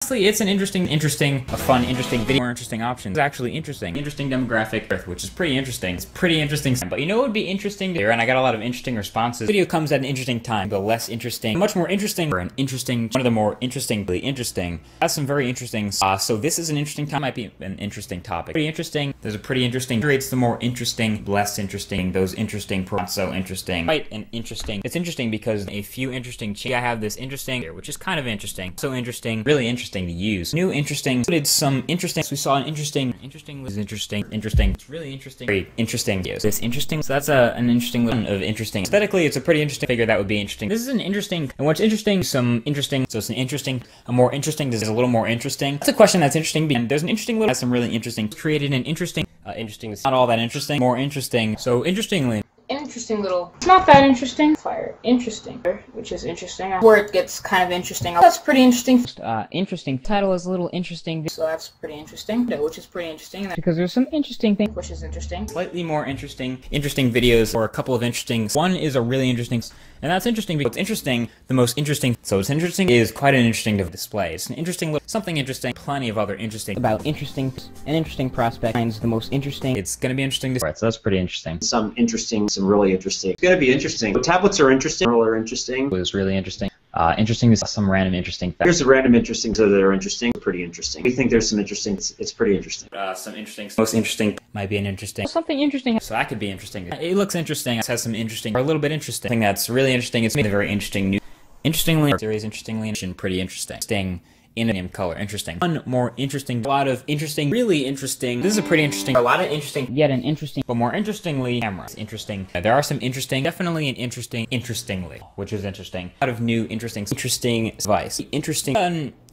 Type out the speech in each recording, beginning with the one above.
Honestly, it's an a fun, interesting video, more interesting options. It's actually interesting demographic, which is pretty interesting. It's pretty interesting, but you know what would be interesting here, and I got a lot of interesting responses. The video comes at an interesting time, the less interesting, much more interesting, or an interesting, one of the more really interesting. That's some very interesting. So this is an interesting time, might be an interesting topic. Pretty interesting. There's a pretty interesting. Rates the more interesting, less interesting, those interesting, not so interesting. Quite an interesting. It's interesting because a few interesting. I have this interesting here, which is kind of interesting. So interesting, really interesting to use. New interesting. Did some interesting. We saw an interesting. Was interesting. It's really interesting. Very interesting. Yes, this interesting. So that's an interesting one of interesting. Aesthetically, it's a pretty interesting figure that would be interesting. This is an interesting. And what's interesting? Some interesting. So it's an interesting. A more interesting. This is a little more interesting. That's a question that's interesting. And there's an interesting little. Has some really interesting. Created an interesting. Interesting. Not all that interesting. More interesting. So interestingly. Interesting little, not that interesting. Fire, interesting, which is interesting. Where it gets kind of interesting. That's pretty interesting. Interesting. Title is a little interesting. So that's pretty interesting, which is pretty interesting. Because there's some interesting things. Which is interesting. Slightly more interesting videos, or a couple of interesting. One is a really interesting, and that's interesting because it's interesting, the most interesting. So it's interesting is quite an interesting display. It's an interesting little, something interesting, plenty of other interesting. About interesting, an interesting prospect finds the most interesting. It's gonna be interesting to. Right, so that's pretty interesting. Some interesting, some really interesting. It's gonna be interesting. The tablets are interesting. Are interesting. It was really interesting. Interesting is some random interesting facts. Here's a random interesting so that are interesting. Pretty interesting. We think there's some interesting. It's pretty interesting. Some interesting. Most interesting might be an interesting. Something interesting. So that could be interesting. It looks interesting. It has some interesting, or a little bit interesting. Thing that's really interesting. It's made a very interesting new. Interestingly, series interestingly and pretty interesting. In a color, interesting. One more interesting, a lot of interesting, really interesting. This is a pretty interesting, a lot of interesting, yet an interesting, but more interestingly, camera. Interesting. There are some interesting, definitely an interestingly, which is interesting. A lot of new, interesting device.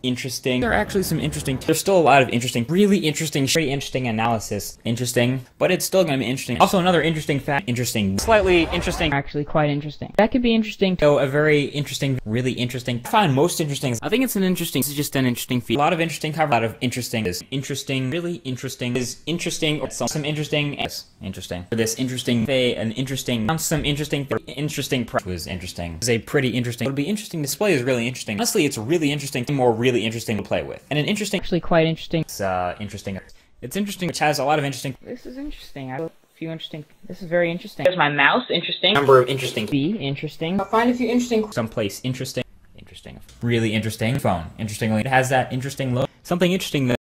Interesting. There are actually some interesting. There's still a lot of interesting, really interesting, very interesting analysis. Interesting, but it's still gonna be interesting. Also, another interesting fact. Interesting. Slightly interesting. Actually, quite interesting. That could be interesting. So, a very interesting, really interesting. I find most interesting. I think it's an interesting. This is just an interesting feed. A lot of interesting cover. A lot of interesting is interesting. Really interesting is interesting. Or some interesting. Yes, interesting. For this interesting, an interesting. Some interesting. Was interesting. This is a pretty interesting. It'll be interesting. Display is really interesting. Honestly, it's really interesting. More really interesting to play with, and an interesting, actually quite interesting. It's interesting. It's interesting, which has a lot of interesting. This is interesting. I have a few interesting. This is very interesting. There's my mouse. Interesting. Number of interesting. Be interesting. I'll find a few interesting. Someplace interesting. Really interesting. Phone. Interestingly, it has that interesting look. Something interesting that.